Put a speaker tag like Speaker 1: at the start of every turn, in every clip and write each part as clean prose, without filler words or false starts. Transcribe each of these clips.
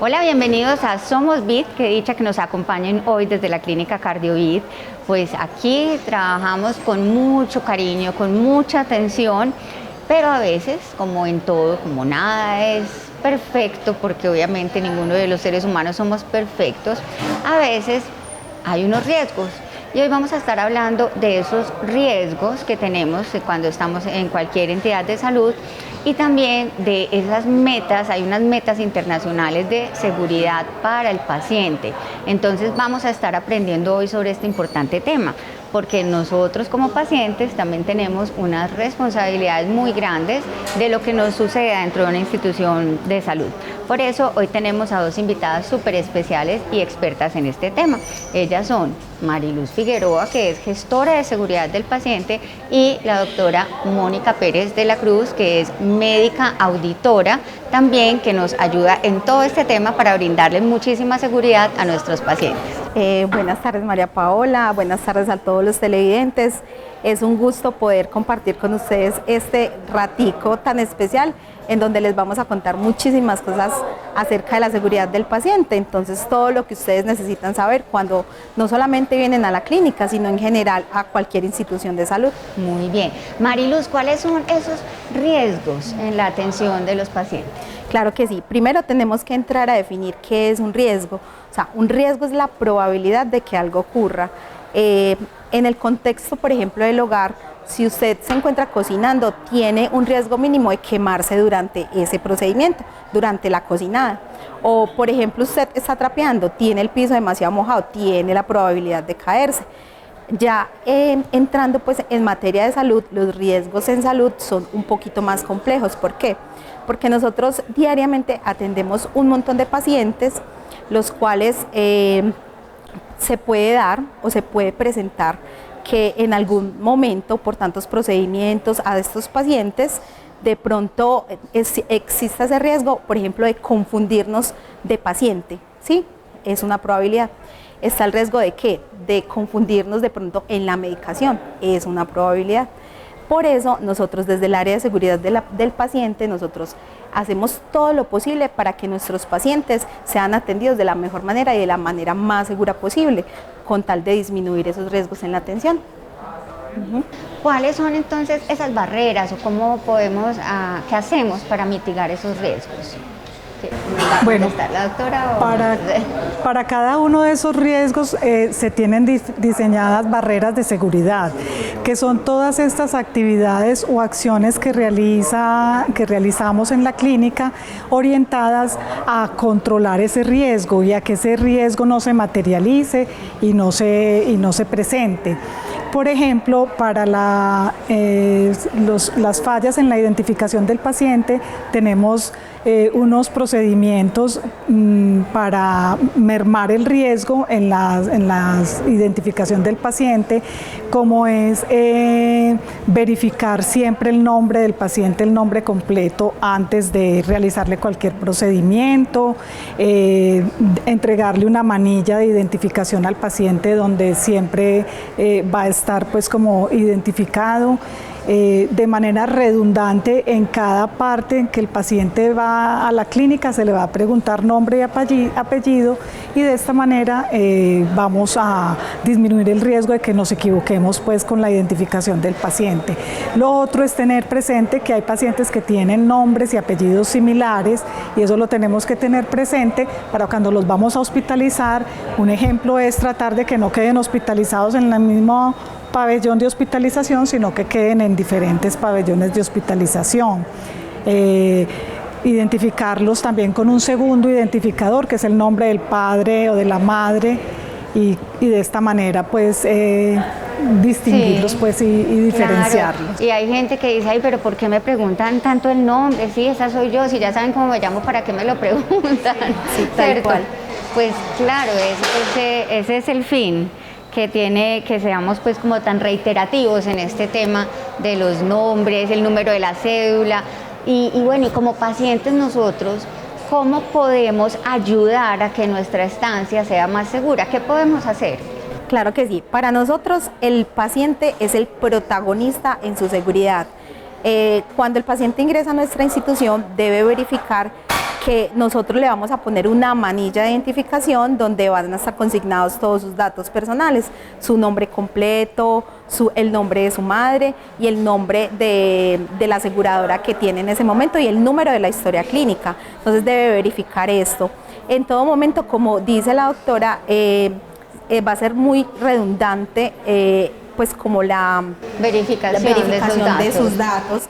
Speaker 1: Hola, bienvenidos a Somos VIT, qué dicha que nos acompañen hoy desde la clínica CardioVit. Pues aquí trabajamos con mucho cariño, con mucha atención, pero a veces, como en todo, como nada es perfecto, porque obviamente ninguno de los seres humanos somos perfectos, a veces hay unos riesgos. Y hoy vamos a estar hablando de esos riesgos que tenemos cuando estamos en cualquier entidad de salud y también de esas metas. Hay unas metas internacionales de seguridad para el paciente. Entonces vamos a estar aprendiendo hoy sobre este importante tema, porque nosotros como pacientes también tenemos unas responsabilidades muy grandes de lo que nos suceda dentro de una institución de salud. Por eso hoy tenemos a dos invitadas súper especiales y expertas en este tema. Ellas son Mariluz Figueroa, que es gestora de seguridad del paciente, y la doctora Mónica Pérez de la Cruz, que es médica auditora, también que nos ayuda en todo este tema para brindarles muchísima seguridad a nuestros pacientes.
Speaker 2: Buenas tardes, María Paola, buenas tardes a todos los televidentes. Es un gusto poder compartir con ustedes este ratico tan especial en donde les vamos a contar muchísimas cosas acerca de la seguridad del paciente. Entonces, todo lo que ustedes necesitan saber cuando no solamente vienen a la clínica, sino en general a cualquier institución de salud.
Speaker 1: Muy bien. Mariluz, ¿cuáles son esos riesgos en la atención de los pacientes?
Speaker 2: Claro que sí. Primero tenemos que entrar a definir qué es un riesgo. O sea, un riesgo es la probabilidad de que algo ocurra. En el contexto, por ejemplo, del hogar, si usted se encuentra cocinando, tiene un riesgo mínimo de quemarse durante ese procedimiento, durante la cocinada. O, por ejemplo, usted está trapeando, tiene el piso demasiado mojado, tiene la probabilidad de caerse. Ya entrando pues en materia de salud, los riesgos en salud son un poquito más complejos. ¿Por qué? Porque nosotros diariamente atendemos un montón de pacientes, los cuales se puede dar o se puede presentar que en algún momento, por tantos procedimientos a estos pacientes, de pronto exista ese riesgo, por ejemplo, de confundirnos de paciente, ¿sí? Es una probabilidad. Está el riesgo de ¿qué? De confundirnos de pronto en la medicación, es una probabilidad. Por eso nosotros desde el área de seguridad del paciente, nosotros hacemos todo lo posible para que nuestros pacientes sean atendidos de la mejor manera y de la manera más segura posible, con tal de disminuir esos riesgos en la atención.
Speaker 1: ¿Cuáles son entonces esas barreras o cómo podemos, qué hacemos para mitigar esos riesgos?
Speaker 3: Bueno,
Speaker 1: ¿La doctora?
Speaker 3: para cada uno de esos riesgos se tienen diseñadas barreras de seguridad, que son todas estas actividades o acciones que realizamos en la clínica orientadas a controlar ese riesgo y a que ese riesgo no se materialice y no se presente. Por ejemplo, para las fallas en la identificación del paciente tenemos unos procedimientos para mermar el riesgo en la identificación del paciente, como es verificar siempre el nombre del paciente, el nombre completo antes de realizarle cualquier procedimiento, entregarle una manilla de identificación al paciente donde siempre va a estar pues como identificado. De manera redundante, en cada parte en que el paciente va a la clínica se le va a preguntar nombre y apellido, y de esta manera vamos a disminuir el riesgo de que nos equivoquemos pues con la identificación del paciente. Lo otro es tener presente que hay pacientes que tienen nombres y apellidos similares, y eso lo tenemos que tener presente para cuando los vamos a hospitalizar. Un ejemplo es tratar de que no queden hospitalizados en el mismo pabellón de hospitalización, sino que queden en diferentes pabellones de hospitalización. Identificarlos también con un segundo identificador, que es el nombre del padre o de la madre, y de esta manera pues distinguirlos, sí, pues y diferenciarlos.
Speaker 1: Claro. Y hay gente que dice, ay, pero ¿por qué me preguntan tanto el nombre? Sí, esa soy yo, si ya saben cómo me llamo, ¿para qué me lo preguntan?
Speaker 2: Sí, tal cual.
Speaker 1: Pues claro, ese es el fin, que tiene que seamos pues como tan reiterativos en este tema de los nombres, el número de la cédula, y bueno, y como pacientes nosotros, ¿cómo podemos ayudar a que nuestra estancia sea más segura? ¿Qué podemos hacer?
Speaker 2: Claro que sí, para nosotros el paciente es el protagonista en su seguridad. Cuando el paciente ingresa a nuestra institución debe verificar que nosotros le vamos a poner una manilla de identificación donde van a estar consignados todos sus datos personales, su nombre completo, el nombre de su madre y el nombre de la aseguradora que tiene en ese momento y el número de la historia clínica. Entonces debe verificar esto. En todo momento, como dice la doctora, va a ser muy redundante pues como la verificación de sus datos.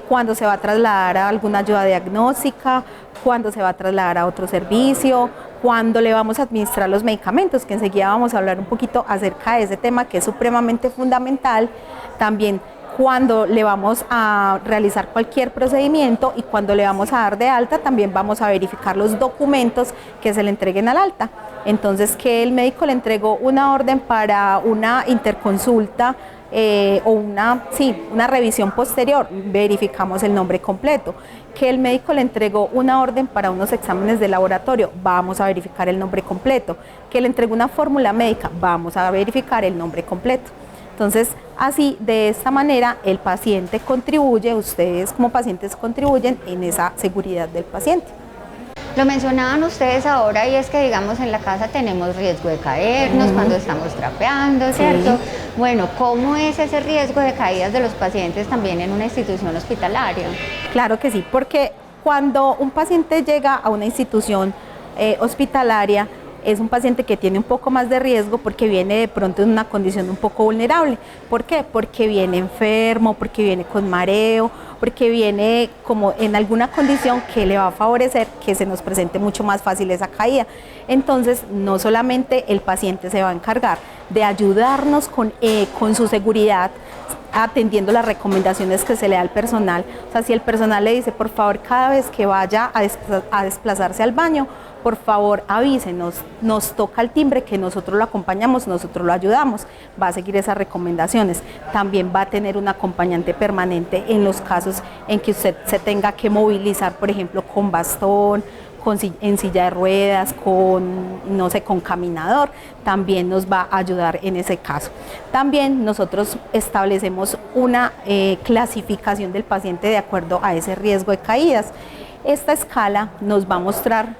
Speaker 2: Cuando se va a trasladar a alguna ayuda diagnóstica, cuando se va a trasladar a otro servicio, cuando le vamos a administrar los medicamentos, que enseguida vamos a hablar un poquito acerca de ese tema que es supremamente fundamental, también cuando le vamos a realizar cualquier procedimiento y cuando le vamos a dar de alta, también vamos a verificar los documentos que se le entreguen al alta. Entonces, que el médico le entregó una orden para una interconsulta, o una revisión posterior, verificamos el nombre completo. Que el médico le entregó una orden para unos exámenes de laboratorio, vamos a verificar el nombre completo. Que le entregó una fórmula médica, vamos a verificar el nombre completo. Entonces, así, de esta manera, el paciente contribuye, ustedes como pacientes contribuyen en esa seguridad del paciente.
Speaker 1: Lo mencionaban ustedes ahora y es que digamos en la casa tenemos riesgo de caernos cuando estamos trapeando, ¿cierto? Sí. Bueno, ¿cómo es ese riesgo de caídas de los pacientes también en una institución hospitalaria?
Speaker 2: Claro que sí, porque cuando un paciente llega a una institución hospitalaria, es un paciente que tiene un poco más de riesgo porque viene de pronto en una condición un poco vulnerable. ¿Por qué? Porque viene enfermo, porque viene con mareo, porque viene como en alguna condición que le va a favorecer que se nos presente mucho más fácil esa caída. Entonces, no solamente el paciente se va a encargar de ayudarnos con su seguridad, atendiendo las recomendaciones que se le da al personal. O sea, si el personal le dice, por favor, cada vez que vaya a desplazarse al baño, por favor avísenos, nos toca el timbre que nosotros lo acompañamos, nosotros lo ayudamos, va a seguir esas recomendaciones. También va a tener un acompañante permanente en los casos en que usted se tenga que movilizar, por ejemplo, con bastón, en silla de ruedas, con caminador, también nos va a ayudar en ese caso. También nosotros establecemos una clasificación del paciente de acuerdo a ese riesgo de caídas. Esta escala nos va a mostrar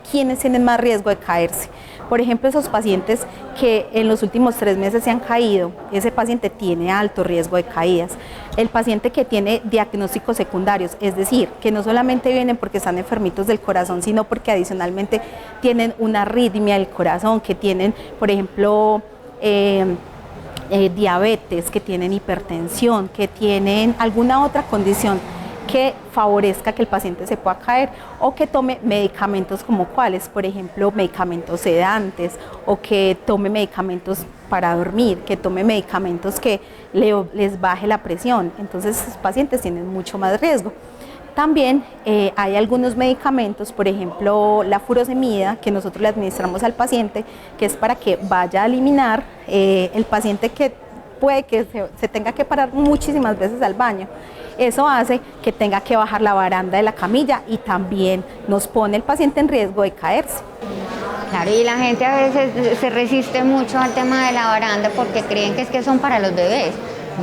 Speaker 2: quiénes tienen más riesgo de caerse. Por ejemplo, esos pacientes que en los últimos 3 meses se han caído, ese paciente tiene alto riesgo de caídas. El paciente que tiene diagnósticos secundarios, es decir, que no solamente vienen porque están enfermitos del corazón, sino porque adicionalmente tienen una arritmia del corazón, que tienen, por ejemplo, diabetes, que tienen hipertensión, que tienen alguna otra condición que favorezca que el paciente se pueda caer o que tome medicamentos como cuáles, por ejemplo, medicamentos sedantes o que tome medicamentos para dormir, que tome medicamentos que les baje la presión. Entonces, esos pacientes tienen mucho más riesgo. También hay algunos medicamentos, por ejemplo, la furosemida, que nosotros le administramos al paciente, que es para que vaya a eliminar el paciente que puede que se tenga que parar muchísimas veces al baño. Eso hace que tenga que bajar la baranda de la camilla y también nos pone el paciente en riesgo de caerse.
Speaker 1: Claro, y la gente a veces se resiste mucho al tema de la baranda porque creen que es que son para los bebés.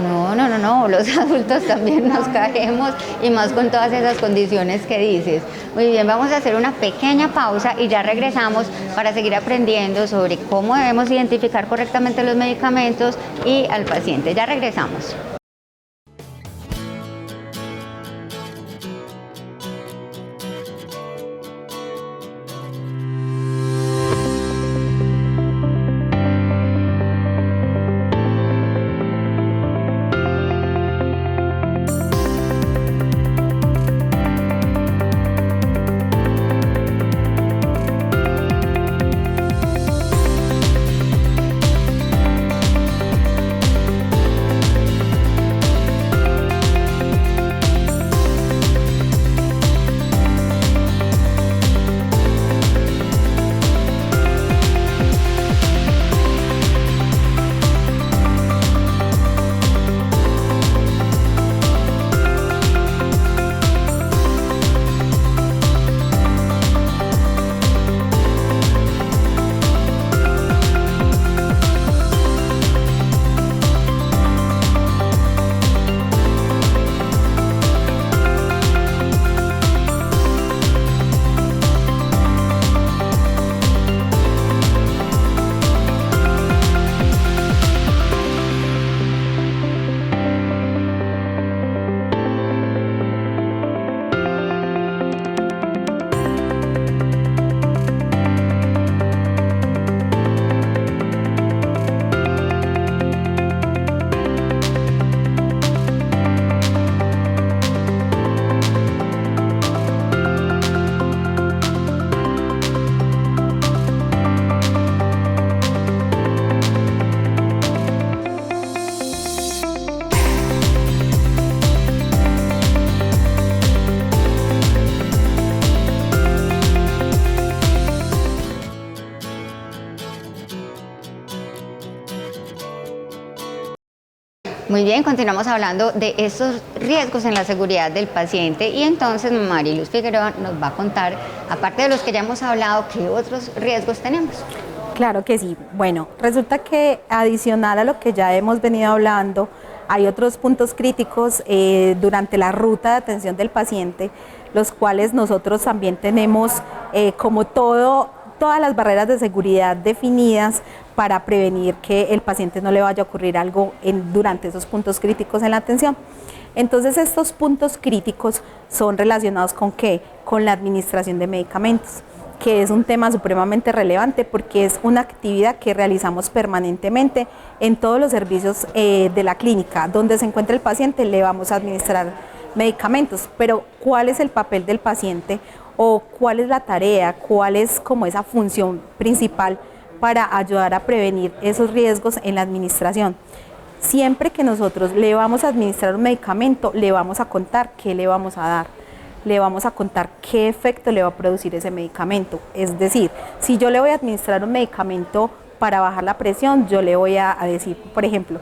Speaker 1: No, los adultos también nos caemos y más con todas esas condiciones que dices. Muy bien, vamos a hacer una pequeña pausa y ya regresamos para seguir aprendiendo sobre cómo debemos identificar correctamente los medicamentos y al paciente. Ya regresamos. Muy bien, continuamos hablando de estos riesgos en la seguridad del paciente y entonces Mariluz Figueroa nos va a contar, aparte de los que ya hemos hablado, qué otros riesgos tenemos.
Speaker 2: Claro que sí. Bueno, resulta que adicional a lo que ya hemos venido hablando, hay otros puntos críticos durante la ruta de atención del paciente, los cuales nosotros también tenemos como todas las barreras de seguridad definidas para prevenir que el paciente no le vaya a ocurrir algo durante esos puntos críticos en la atención. Entonces estos puntos críticos son relacionados ¿con qué? Con la administración de medicamentos, que es un tema supremamente relevante porque es una actividad que realizamos permanentemente en todos los servicios de la clínica. Donde se encuentra el paciente le vamos a administrar medicamentos, pero ¿cuál es el papel del paciente o cuál es la tarea, cuál es como esa función principal para ayudar a prevenir esos riesgos en la administración? Siempre que nosotros le vamos a administrar un medicamento, le vamos a contar qué le vamos a dar, le vamos a contar qué efecto le va a producir ese medicamento. Es decir, si yo le voy a administrar un medicamento para bajar la presión, yo le voy a decir, por ejemplo,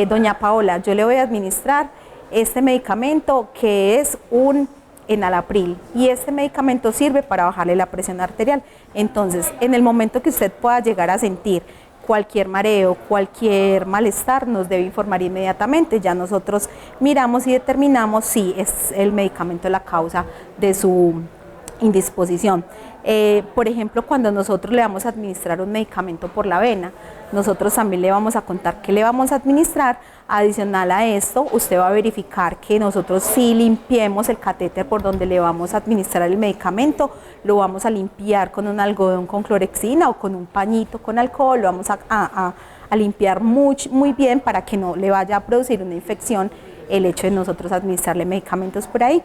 Speaker 2: doña Paola, yo le voy a administrar este medicamento que es un enalapril y este medicamento sirve para bajarle la presión arterial. Entonces, en el momento que usted pueda llegar a sentir cualquier mareo, cualquier malestar, nos debe informar inmediatamente. Ya nosotros miramos y determinamos si es el medicamento la causa de su indisposición. Por ejemplo, cuando nosotros le vamos a administrar un medicamento por la vena, nosotros también le vamos a contar qué le vamos a administrar. Adicional a esto, usted va a verificar que nosotros sí limpiemos el catéter por donde le vamos a administrar el medicamento, lo vamos a limpiar con un algodón con clorexina o con un pañito con alcohol, lo vamos a limpiar muy bien para que no le vaya a producir una infección el hecho de nosotros administrarle medicamentos por ahí.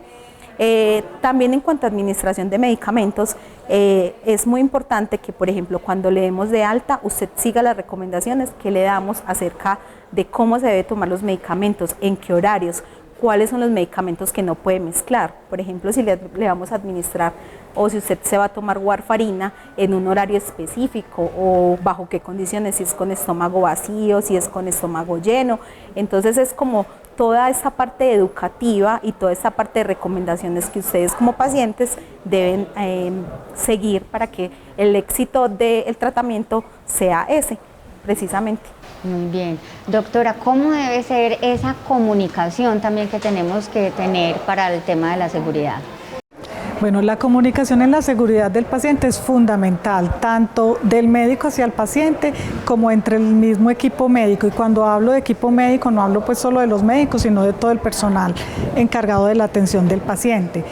Speaker 2: También en cuanto a administración de medicamentos, es muy importante que, por ejemplo, cuando le demos de alta, usted siga las recomendaciones que le damos acerca de cómo se debe tomar los medicamentos, en qué horarios, cuáles son los medicamentos que no puede mezclar. Por ejemplo, si le vamos a administrar o si usted se va a tomar warfarina en un horario específico o bajo qué condiciones, si es con estómago vacío, si es con estómago lleno. Entonces es como toda esta parte educativa y toda esta parte de recomendaciones que ustedes como pacientes deben seguir para que el éxito del tratamiento sea ese, precisamente.
Speaker 1: Muy bien. Doctora, ¿cómo debe ser esa comunicación también que tenemos que tener para el tema de la seguridad?
Speaker 3: Bueno, la comunicación en la seguridad del paciente es fundamental, tanto del médico hacia el paciente como entre el mismo equipo médico. Y cuando hablo de equipo médico no hablo pues solo de los médicos, sino de todo el personal encargado de la atención del paciente.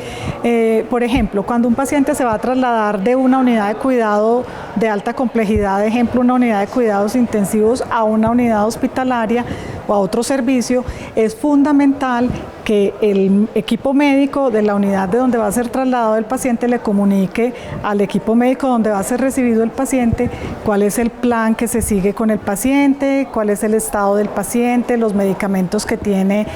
Speaker 3: Por ejemplo, cuando un paciente se va a trasladar de una unidad de cuidado de alta complejidad, ejemplo, una unidad de cuidados intensivos a una unidad hospitalaria o a otro servicio, es fundamental que el equipo médico de la unidad de donde va a ser trasladado el paciente le comunique al equipo médico donde va a ser recibido el paciente cuál es el plan que se sigue con el paciente, cuál es el estado del paciente, los medicamentos que tiene,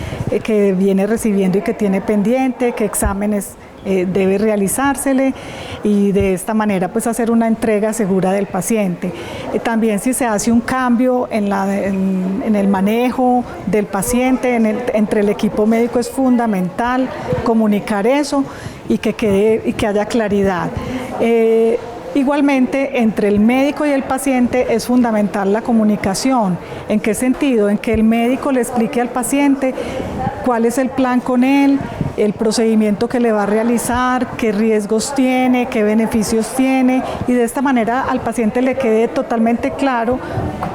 Speaker 3: que viene recibiendo y que tiene pendiente, qué exámenes debe realizársele y de esta manera pues hacer una entrega segura del paciente. También si se hace un cambio en el manejo del paciente entre el equipo médico es fundamental comunicar eso y que haya claridad. Igualmente, entre el médico y el paciente es fundamental la comunicación. ¿En qué sentido? En que el médico le explique al paciente cuál es el plan con él, el procedimiento que le va a realizar, qué riesgos tiene, qué beneficios tiene, y de esta manera al paciente le quede totalmente claro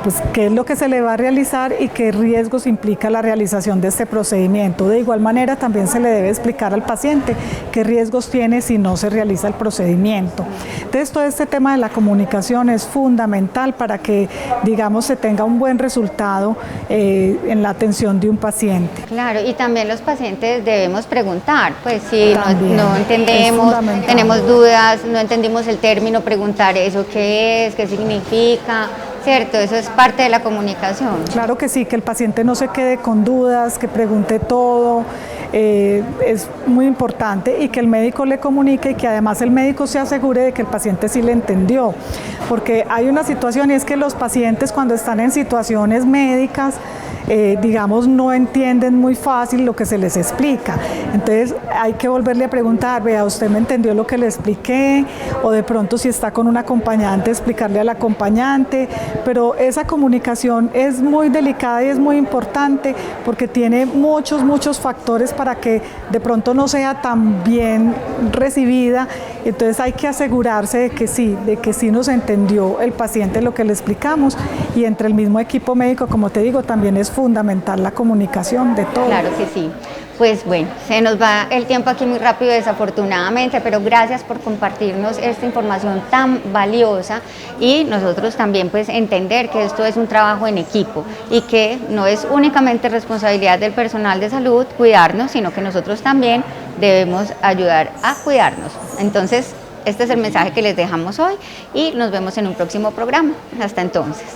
Speaker 3: pues, qué es lo que se le va a realizar y qué riesgos implica la realización de este procedimiento. De igual manera también se le debe explicar al paciente qué riesgos tiene si no se realiza el procedimiento. Entonces todo este tema de la comunicación es fundamental para que, digamos, se tenga un buen resultado en la atención de un paciente.
Speaker 1: Claro, y también los pacientes debemos preguntar, pues si no
Speaker 3: es
Speaker 1: entendemos,
Speaker 3: fundamental.
Speaker 1: tenemos dudas, no entendimos el término, preguntar eso qué es, qué significa, ¿cierto? Eso es parte de la comunicación.
Speaker 3: Claro que sí, que el paciente no se quede con dudas, que pregunte todo, es muy importante, y que el médico le comunique y que además el médico se asegure de que el paciente sí le entendió, porque hay una situación y es que los pacientes cuando están en situaciones médicas digamos, no entienden muy fácil lo que se les explica. Entonces hay que volverle a preguntar, vea, ¿usted me entendió lo que le expliqué? O de pronto si está con un acompañante, explicarle al acompañante, pero esa comunicación es muy delicada y es muy importante porque tiene muchos factores para que de pronto no sea tan bien recibida. Entonces hay que asegurarse de que sí nos entendió el paciente lo que le explicamos, y entre el mismo equipo médico, como te digo, también es fundamental la comunicación de todo.
Speaker 1: Claro que sí. Pues bueno, se nos va el tiempo aquí muy rápido desafortunadamente, pero gracias por compartirnos esta información tan valiosa, y nosotros también pues entender que esto es un trabajo en equipo y que no es únicamente responsabilidad del personal de salud cuidarnos, sino que nosotros también debemos ayudar a cuidarnos. Entonces, este es el mensaje que les dejamos hoy y nos vemos en un próximo programa. Hasta entonces.